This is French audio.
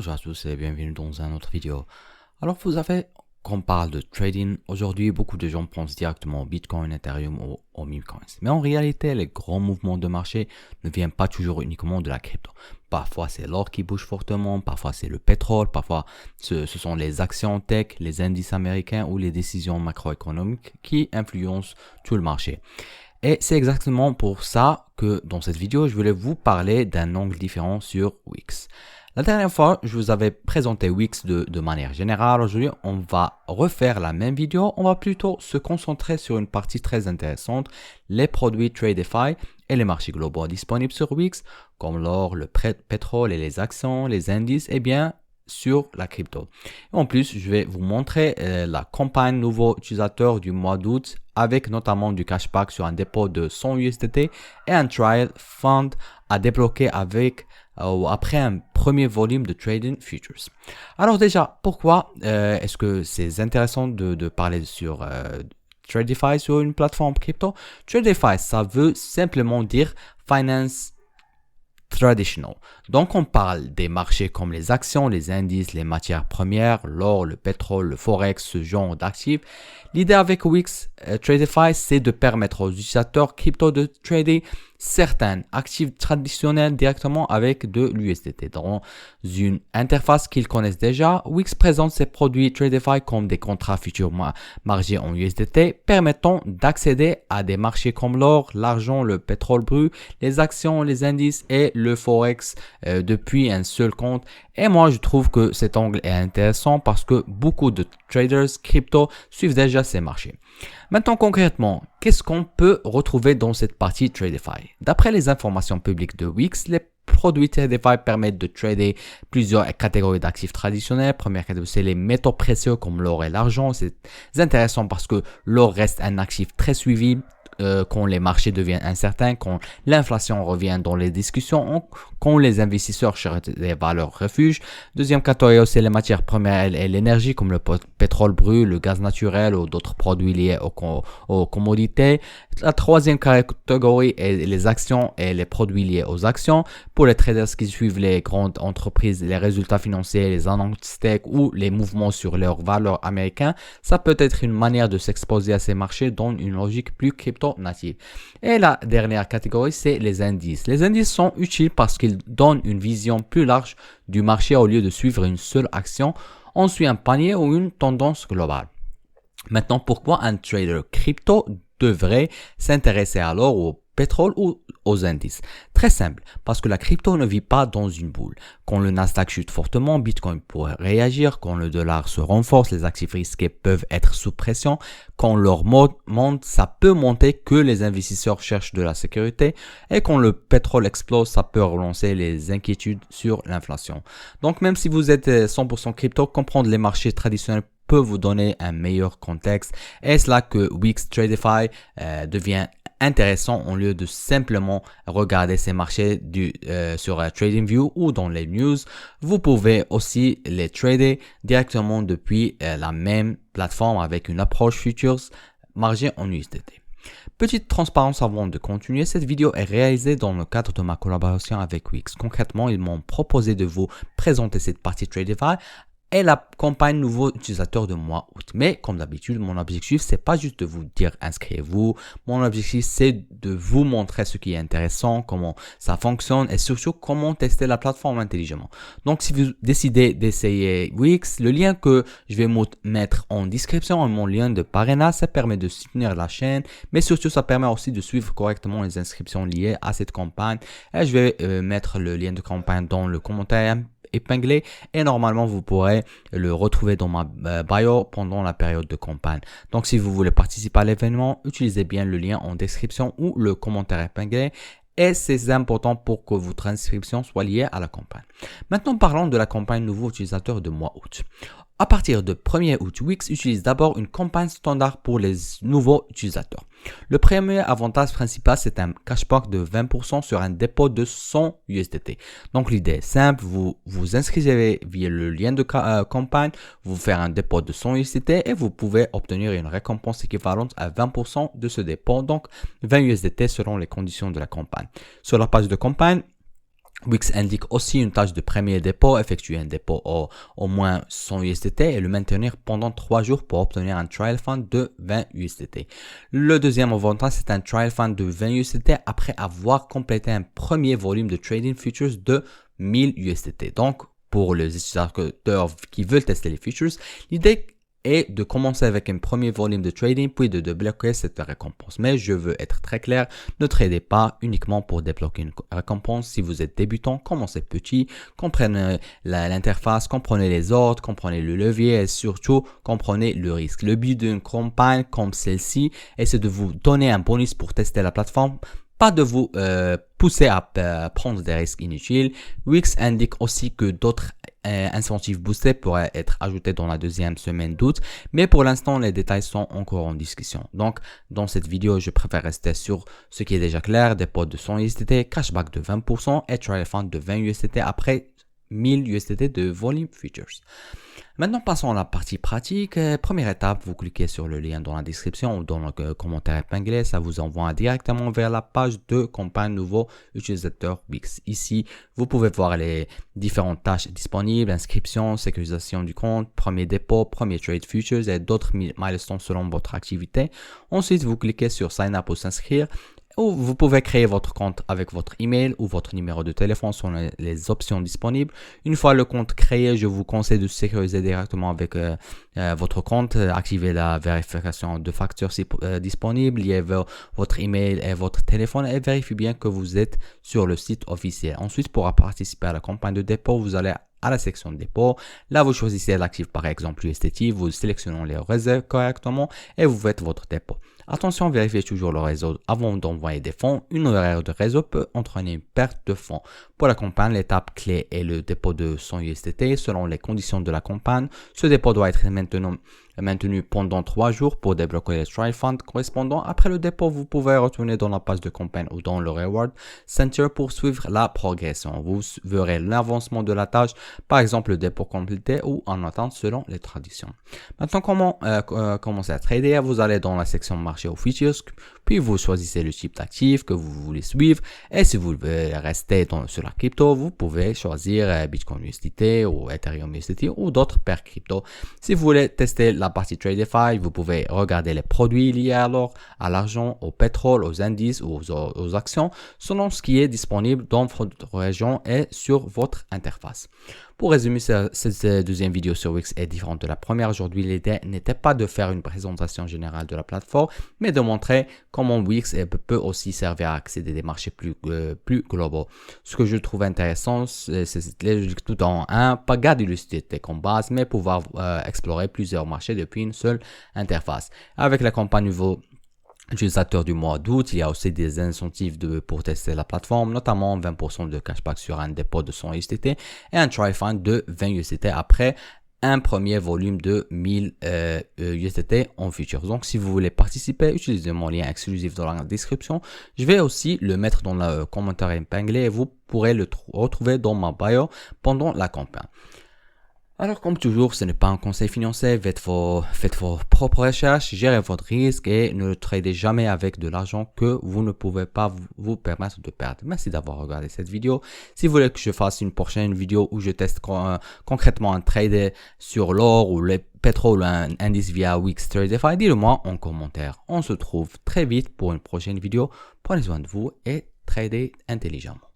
Bonjour à tous et bienvenue dans une autre vidéo. Alors vous savez qu'on parle de trading, aujourd'hui beaucoup de gens pensent directement au Bitcoin, Ethereum ou au meme-coins. Mais en réalité, les grands mouvements de marché ne viennent pas toujours uniquement de la crypto. Parfois c'est l'or qui bouge fortement, parfois c'est le pétrole, parfois ce sont les actions tech, les indices américains ou les décisions macroéconomiques qui influencent tout le marché. Et c'est exactement pour ça que dans cette vidéo, je voulais vous parler d'un angle différent sur Wix. La dernière fois, je vous avais présenté Wix de manière générale. Aujourd'hui, on va refaire la même vidéo. On va plutôt se concentrer sur une partie très intéressante, les produits TradeFi et les marchés globaux disponibles sur Wix, comme l'or, le pétrole et les actions, les indices, et bien sur la crypto. En plus, je vais vous montrer la campagne nouveaux utilisateurs du mois d'août avec notamment du cashback sur un dépôt de 100 USDT et un trial fund à débloquer après un premier volume de trading futures. Alors déjà, pourquoi est-ce que c'est intéressant de parler sur TradeFi sur une plateforme crypto? TradeFi, ça veut simplement dire Finance Traditional. Donc on parle des marchés comme les actions, les indices, les matières premières, l'or, le pétrole, le forex, ce genre d'actifs. L'idée avec Wix TradeFi, c'est de permettre aux utilisateurs crypto de trader certains actifs traditionnels directement avec de l'USDT. Dans une interface qu'ils connaissent déjà, Wix présente ses produits TradeFi comme des contrats futurs margés en USDT permettant d'accéder à des marchés comme l'or, l'argent, le pétrole brut, les actions, les indices et le forex depuis un seul compte. Et moi, je trouve que cet angle est intéressant parce que beaucoup de traders crypto suivent déjà ces marchés. Maintenant, concrètement, qu'est-ce qu'on peut retrouver dans cette partie TradeFi? D'après les informations publiques de Wix, les produits TradeFi permettent de trader plusieurs catégories d'actifs traditionnels. Première catégorie, c'est les métaux précieux comme l'or et l'argent. C'est intéressant parce que l'or reste un actif très suivi. Quand les marchés deviennent incertains, quand l'inflation revient dans les discussions, quand les investisseurs cherchent des valeurs refuges. Deuxième catégorie, c'est les matières premières et l'énergie comme le pétrole brut, le gaz naturel ou d'autres produits liés aux commodités. La troisième catégorie est les actions et les produits liés aux actions. Pour les traders qui suivent les grandes entreprises, les résultats financiers, les annonces tech ou les mouvements sur leurs valeurs américaines, ça peut être une manière de s'exposer à ces marchés dans une logique plus crypto-native. Et la dernière catégorie, c'est les indices. Les indices sont utiles parce qu'ils donnent une vision plus large du marché au lieu de suivre une seule action. On suit un panier ou une tendance globale. Maintenant, pourquoi un trader crypto devrait s'intéresser à l'or ou au pétrole ou aux indices? Très simple, parce que la crypto ne vit pas dans une boule. Quand le Nasdaq chute fortement, Bitcoin pourrait réagir. Quand le dollar se renforce, les actifs risqués peuvent être sous pression. Quand l'or monte, ça peut monter que les investisseurs cherchent de la sécurité. Et quand le pétrole explose, ça peut relancer les inquiétudes sur l'inflation. Donc même si vous êtes 100% crypto, comprendre les marchés traditionnels peut vous donner un meilleur contexte. Et c'est là que Wix TradeFi devient intéressant au lieu de simplement regarder ces marchés sur TradingView ou dans les news. Vous pouvez aussi les trader directement depuis la même plateforme avec une approche futures margée en USDT. Petite transparence avant de continuer, cette vidéo est réalisée dans le cadre de ma collaboration avec Wix. Concrètement, ils m'ont proposé de vous présenter cette partie TradeFi et la campagne nouveau utilisateur de mois août. Mais comme d'habitude, mon objectif, c'est pas juste de vous dire inscrivez-vous. Mon objectif, c'est de vous montrer ce qui est intéressant, comment ça fonctionne et surtout comment tester la plateforme intelligemment. Donc, si vous décidez d'essayer Wix, le lien que je vais mettre en description est mon lien de parrainage. Ça permet de soutenir la chaîne, mais surtout, ça permet aussi de suivre correctement les inscriptions liées à cette campagne. Et je vais mettre le lien de campagne dans le commentaire épinglé et normalement vous pourrez le retrouver dans ma bio pendant la période de campagne. Donc si vous voulez participer à l'événement, utilisez bien le lien en description ou le commentaire épinglé. Et c'est important pour que votre inscription soit liée à la campagne. Maintenant parlons de la campagne nouveau utilisateur de mois août. À partir de 1er août, Wix utilise d'abord une campagne standard pour les nouveaux utilisateurs. Le premier avantage principal, c'est un cashback de 20% sur un dépôt de 100 USDT. Donc l'idée est simple, vous vous inscrivez via le lien de campagne, vous faites un dépôt de 100 USDT et vous pouvez obtenir une récompense équivalente à 20% de ce dépôt, donc 20 USDT selon les conditions de la campagne. Sur la page de campagne, Wix indique aussi une tâche de premier dépôt, effectuer un dépôt au moins 100 USDT et le maintenir pendant 3 jours pour obtenir un trial fund de 20 USDT. Le deuxième avantage, c'est un trial fund de 20 USDT après avoir complété un premier volume de trading futures de 1000 USDT. Donc, pour les utilisateurs qui veulent tester les futures, l'idée est de commencer avec un premier volume de trading puis de débloquer cette récompense. Mais je veux être très clair, ne tradez pas uniquement pour débloquer une récompense. Si vous êtes débutant, commencez petit, comprenez l'interface, comprenez les ordres, comprenez le levier et surtout comprenez le risque. Le but d'une campagne comme celle-ci est de vous donner un bonus pour tester la plateforme, pas de vous pousser à prendre des risques inutiles. Wix indique aussi que d'autres incentives boostés pourraient être ajoutés dans la deuxième semaine d'août, mais pour l'instant les détails sont encore en discussion. Donc dans cette vidéo, je préfère rester sur ce qui est déjà clair: dépôt de 100 USDT, cashback de 20% et trial fund de 20 USDT après 1000 USDT de volume futures. Maintenant, passons à la partie pratique. Première étape, vous cliquez sur le lien dans la description ou dans le commentaire épinglé. Ça vous envoie directement vers la page de campagne nouveau utilisateur Wix. Ici, vous pouvez voir les différentes tâches disponibles: inscription, sécurisation du compte, premier dépôt, premier trade futures et d'autres milestones selon votre activité. Ensuite, vous cliquez sur sign up ou s'inscrire. Ou vous pouvez créer votre compte avec votre email ou votre numéro de téléphone selon les options disponibles. Une fois le compte créé, je vous conseille de sécuriser directement avec votre compte, activer la vérification de facteurs si disponible, lier votre email et votre téléphone et vérifiez bien que vous êtes sur le site officiel. Ensuite, pour participer à la campagne de dépôt, vous allez à la section de dépôt. Là, vous choisissez l'actif par exemple USDT, vous sélectionnez les réserves correctement et vous faites votre dépôt. Attention, vérifiez toujours le réseau avant d'envoyer des fonds. Une erreur de réseau peut entraîner une perte de fonds. Pour la campagne, l'étape clé est le dépôt de 100 USDT selon les conditions de la campagne. Ce dépôt doit être maintenu pendant 3 jours pour débloquer les trial funds correspondants. Après le dépôt, vous pouvez retourner dans la page de campagne ou dans le Reward Center pour suivre la progression. Vous verrez l'avancement de la tâche, par exemple le dépôt complété ou en attente selon les traditions. Maintenant, comment commencer à trader? Vous allez dans la section marché aux futures, puis vous choisissez le type d'actif que vous voulez suivre. Et si vous voulez rester sur la crypto, vous pouvez choisir Bitcoin USDT ou Ethereum USDT ou d'autres paires crypto. Si vous voulez tester la partie TradeFi, vous pouvez regarder les produits liés à l'or, à l'argent, au pétrole, aux indices ou aux actions, selon ce qui est disponible dans votre région et sur votre interface. Pour résumer, cette deuxième vidéo sur Wix est différente de la première. Aujourd'hui, l'idée n'était pas de faire une présentation générale de la plateforme, mais de montrer comment Wix peut aussi servir à accéder à des marchés plus globaux. Ce que je trouve intéressant, c'est logique tout en un, pas garder l'utilité comme base, mais pouvoir explorer plusieurs marchés depuis une seule interface. Avec la campagne nouveau utilisateur du mois d'août, il y a aussi des incentives pour tester la plateforme, notamment 20% de cashback sur un dépôt de 100 USDT et un try fund de 20 USDT après un premier volume de 1000 USDT en futures. Donc, si vous voulez participer, utilisez mon lien exclusif dans la description. Je vais aussi le mettre dans le commentaire épinglé et vous pourrez le retrouver dans ma bio pendant la campagne. Alors, comme toujours, ce n'est pas un conseil financier, faites vos propres recherches, gérez votre risque et ne tradez jamais avec de l'argent que vous ne pouvez pas vous permettre de perdre. Merci d'avoir regardé cette vidéo. Si vous voulez que je fasse une prochaine vidéo où je teste concrètement un trade sur l'or ou le pétrole ou un indice via Wix TradeFi, dites-le moi en commentaire. On se retrouve très vite pour une prochaine vidéo. Prenez soin de vous et tradez intelligemment.